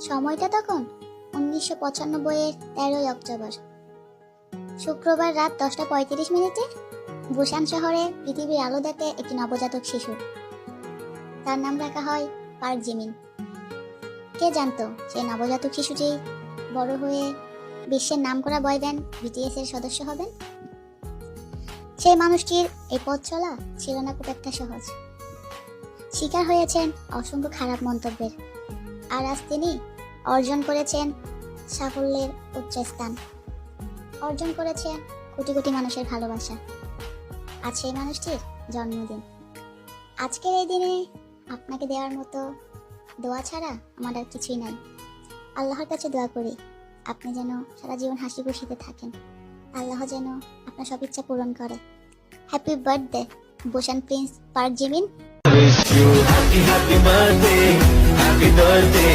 সময়টা তখন 1995-এর 13 অক্টোবর, শুক্রবার রাত 10:35 বুসান শহরে পৃথিবীর আলো দেখে একটি নবজাতক শিশু। তার নাম রাখা হয় পার্ক জিমিন। কে জানতো সেই নবজাতক শিশুটি বড় হয়ে বিশ্বের নামকরা বয় ব্যান্ড বিটিএস এর সদস্য হবেন? সেই মানুষটির এই পথ চলা ছিল না খুব একটা সহজ। শিকার হয়েছেন অসংখ্য খারাপ মন্তব্যের, আর আজ তিনি অর্জন করেছেন সাফল্যের উচ্চস্থান, অর্জন করেছেন কোটি কোটি মানুষের ভালোবাসা। আজ সেই মানুষটির জন্মদিন। আজকের এই দিনে আপনাকে দেওয়ার মতো দোয়া ছাড়া আমার আর কিছুই নাই। আল্লাহর কাছে দোয়া করি আপনি যেন সারা জীবন হাসি খুশিতে থাকেন, আল্লাহ যেন আপনার সব ইচ্ছা পূরণ করে। Happy birthday Busan prince Park Jimin. Wish you happy birthday, happy birthday,